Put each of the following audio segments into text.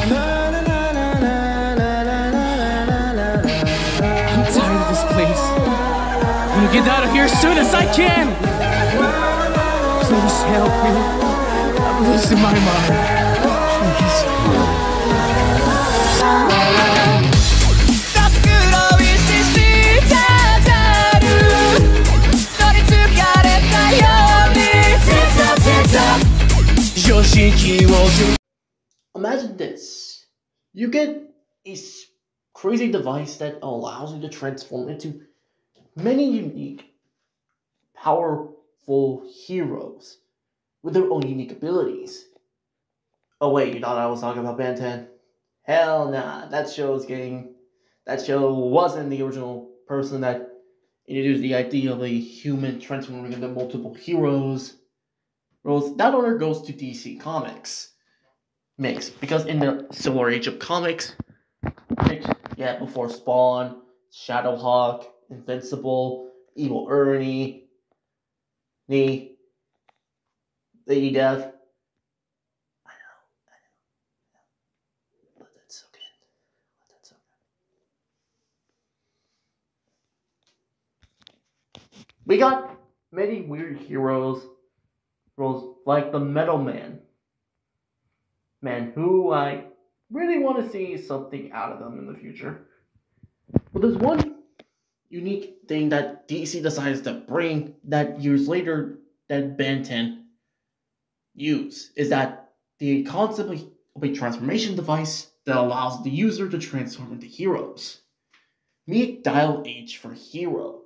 I'm tired of this place. I'm gonna get out of here as soon as I can. Please help me. I'm losing my mind. Please. Imagine this. You get a crazy device that allows you to transform into many unique, powerful heroes with their own unique abilities. Oh wait, you thought I was talking about Ben 10? Hell nah, that show wasn't the original person that introduced the idea of a human transforming into multiple heroes. That honor goes to DC Comics. Because in the Silver Age of comics, before Spawn, Shadowhawk, Invincible, Evil Ernie, Lady Death. I know. But that's so good. We got many weird heroes, like the Metal Man, who I really want to see something out of them in the future. But there's one unique thing that DC decides to bring that years later that Ben 10 use, is that the concept of a transformation device that allows the user to transform into heroes. Meet Dial H for Hero.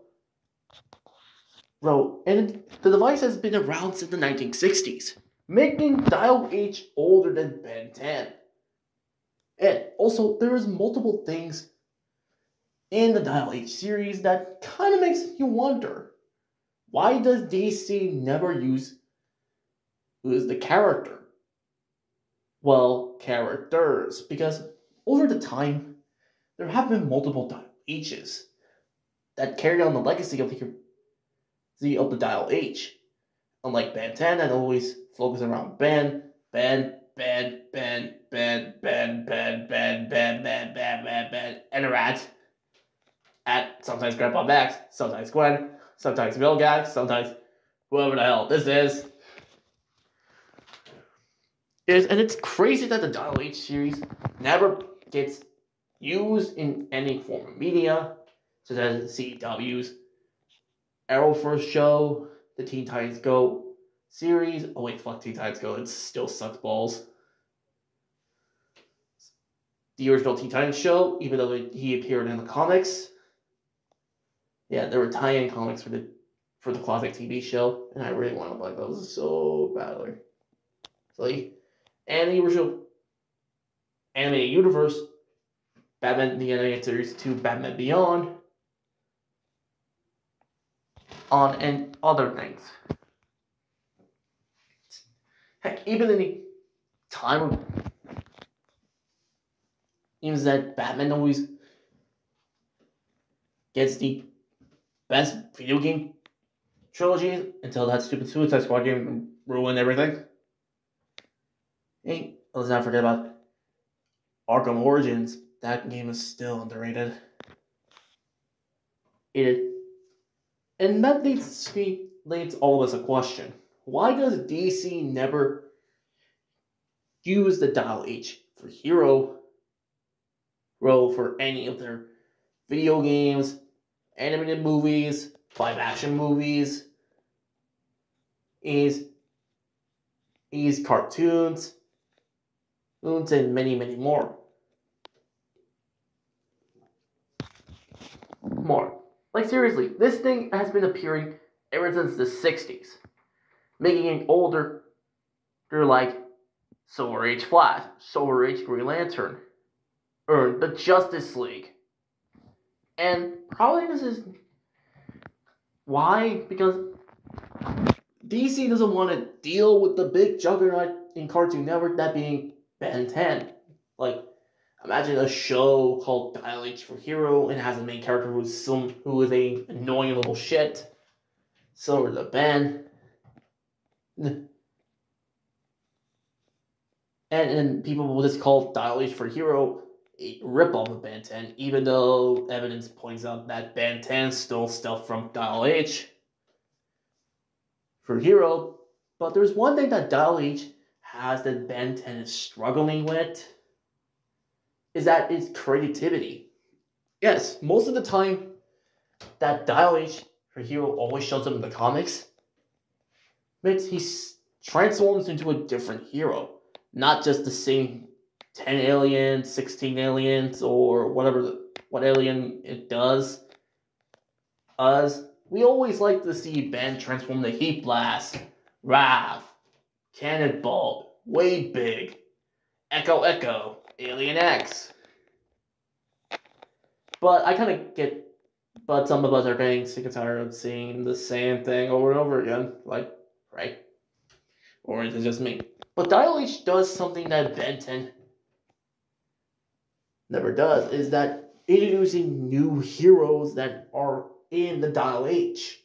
And the device has been around since the 1960s, making Dial H older than Ben 10. And also, there is multiple things in the Dial H series that kind of makes you wonder, why does DC never use who is the character? Well, characters, because over the time, there have been multiple Dial H's that carry on the legacy of the Dial H. Unlike Ben 10, that always focuses around Ben, and a rat. At sometimes Grandpa Max, sometimes Gwen, sometimes Vilgax, sometimes whoever the hell this is. And it's crazy that the Dial H series never gets used in any form of media, such as CW's Arrowverse show, the Teen Titans Go series. Oh wait, fuck Teen Titans Go, it still sucks balls. The original Teen Titans show, even though he appeared in the comics. Yeah, there were tie-in comics for the classic TV show, and I really want to buy those so badly. And the original animated universe, Batman the Animated Series 2, Batman Beyond, and other things. Heck, even in the time of even that Batman always gets the best video game trilogy until that stupid Suicide Squad game ruined everything. Hey, let's not forget about Arkham Origins. That game is still underrated. And that leads all of us a question. Why does DC never use the Dial H for Hero for any of their video games, animated movies, live-action movies, is cartoons, and many, many more. Like, seriously, this thing has been appearing ever since the 60s, making it older. They're like Silver Age Flash, Silver Age Green Lantern, or the Justice League. And probably this is why, because DC doesn't want to deal with the big juggernaut in Cartoon Network, that being Ben 10. Like, imagine a show called Dial H for Hero and has a main character who is a annoying little shit, similar to Ben. And then people will just call Dial H for Hero a ripoff of Ben 10, even though evidence points out that Ben 10 stole stuff from Dial H for Hero. But there's one thing that Dial H has that Ben 10 is struggling with, is that its creativity. Yes, most of the time that Dial H for Hero always shows up in the comics, but he transforms into a different hero. Not just the same 10 aliens, 16 aliens, or what alien it does. We always like to see Ben transform the Heat Blast, Rav, Cannonball, Way Big, Echo Echo, Alien X. But but some of us are getting sick and tired of seeing the same thing over and over again, like, right? Or is it just me? But Dial H does something that Ben 10 never does, is that introducing new heroes that are in the Dial H.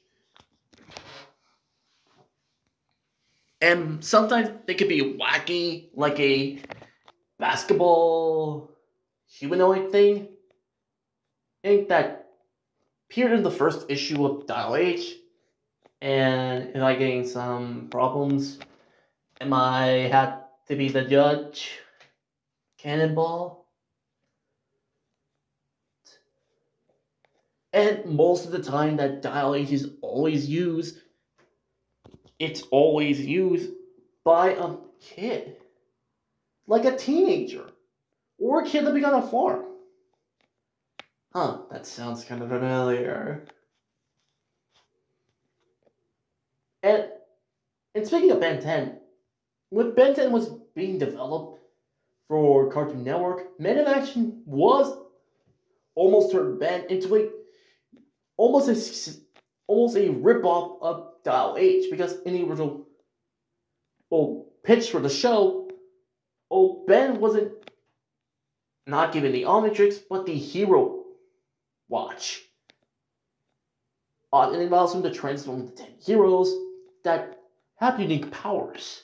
And sometimes they could be wacky, like a basketball humanoid thing. I think that appeared in the first issue of Dial H, and am I getting some problems? Am I had to be the judge? Cannonball? And most of the time that Dial H is always used, it's always used by a kid. Like a teenager. Or a kid living on a farm. Huh, that sounds kind of familiar. And speaking of Ben 10, when Ben 10 was being developed for Cartoon Network, Men in Action was almost turned Ben into almost a ripoff of Dial H, because in the original pitch for the show, Ben wasn't not given the Omnitrix, but the Hero Watch. It allows him to transform into 10 heroes that have unique powers.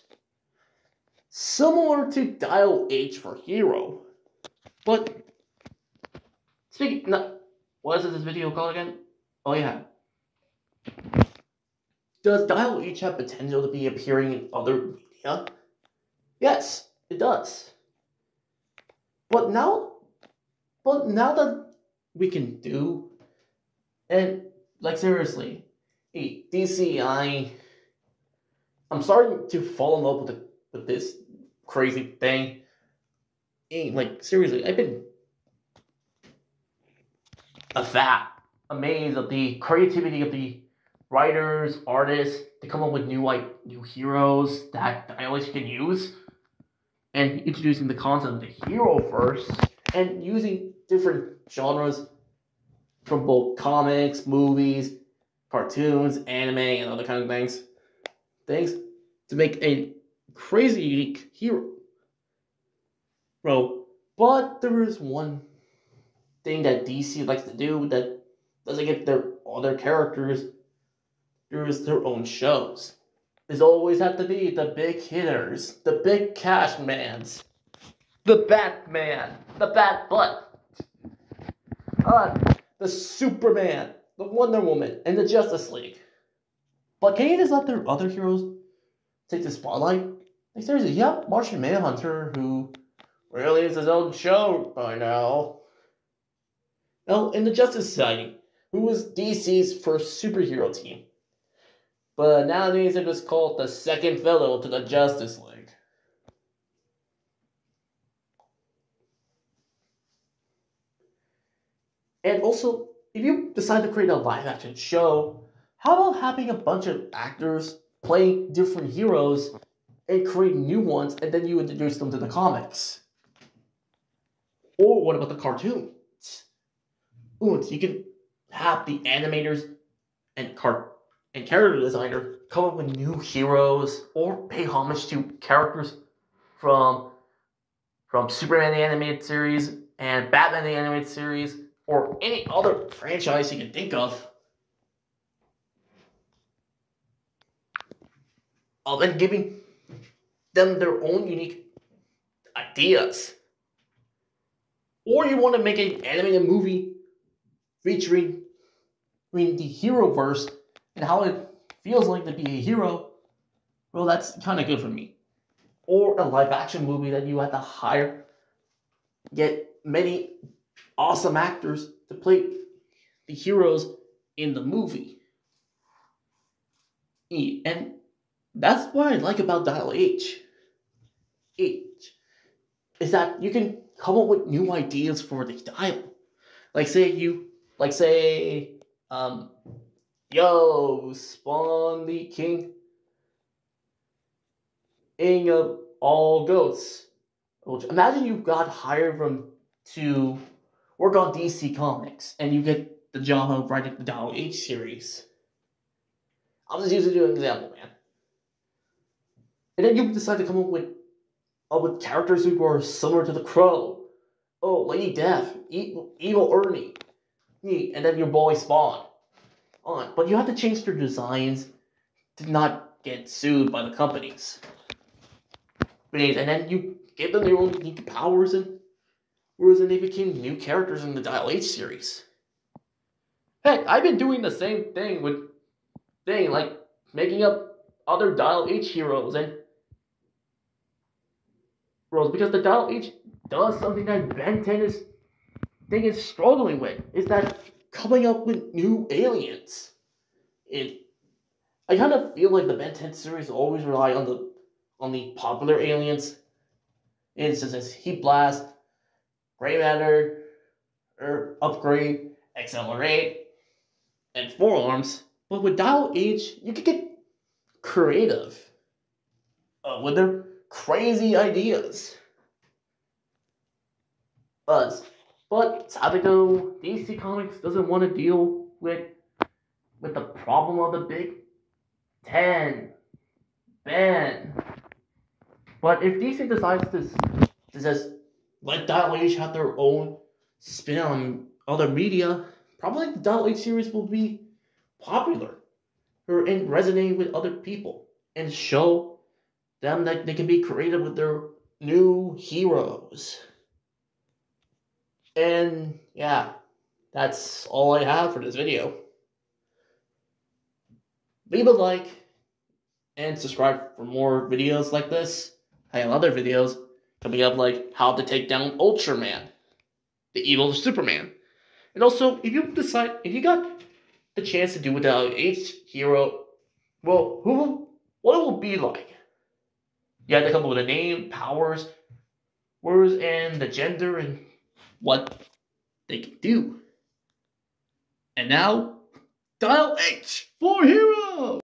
Similar to Dial H for Hero. But, what is this video called again? Oh yeah. Does Dial H have potential to be appearing in other media? Yes, it does. But now that we can do, and like seriously, hey, DC, I'm starting to fall in love with this crazy thing. Hey, like seriously, I've been amazed at the creativity of the writers, artists to come up with new heroes that Dial H can use, and introducing the concept of the hero first, and using different genres from both comics, movies, cartoons, anime, and other kind of things to make a crazy unique hero. But there is one thing that DC likes to do that doesn't give all their characters their own shows. There's always have to be the big hitters, the big cash mans, the Batman, the Batbutt, the Superman, the Wonder Woman, and the Justice League. But can you just let their other heroes take the spotlight? Like seriously, yeah, Martian Manhunter, who really is his own show by now. No, in the Justice Society, who was DC's first superhero team. But nowadays they're just called the second fellow to the Justice League. And also, if you decide to create a live-action show, how about having a bunch of actors playing different heroes and create new ones, and then you introduce them to the comics? Or what about the cartoons? You can have the animators and character designer come up with new heroes, or pay homage to characters from Superman the Animated Series and Batman the Animated Series, or any other franchise you can think of. And giving them their own unique ideas. Or you want to make an animated movie featuring the hero verse and how it feels like to be a hero, well, that's kind of good for me. Or a live action movie that you have to get many awesome actors to play the heroes in the movie. And that's what I like about Dial H. Is that you can come up with new ideas for the dial. Yo, spawn the king of all goats. Imagine you got hired to work on DC Comics, and you get the job of writing the Dial H series. I'm just using an example, man. And then you decide to come up with characters who are similar to the Crow. Oh, Lady Death, Evil Ernie, and then your boy Spawn. But you have to change their designs to not get sued by the companies. And then you give them their own unique powers, and they became new characters in the Dial H series. Heck, I've been doing the same thing like making up other Dial H heroes because the Dial H does something that Ben 10 is struggling with, is that coming up with new aliens. I kind of feel like the Ben 10 series always rely on the popular aliens, such as Heat Blast, Gray Matter, Upgrade, ℚ𝕚𝕚𝕚𝕚, and Forearms. But with Dial H, you can get creative with their crazy ideas. But sadly though, DC Comics doesn't want to deal with the problem of the Big 10 ban. But if DC decides to just let Dial H have their own spin on other media, probably the Dial H series will be popular and resonate with other people and show them that they can be creative with their new heroes. And yeah, that's all I have for this video. Leave a like and subscribe for more videos like this. I have other videos coming up, like how to take down Ultraman, the evil Superman. And also, if you got the chance to do with the H hero, well, what it will be like? You have to come up with a name, powers, words, and the gender, and what they can do. And now, Dial H for hero!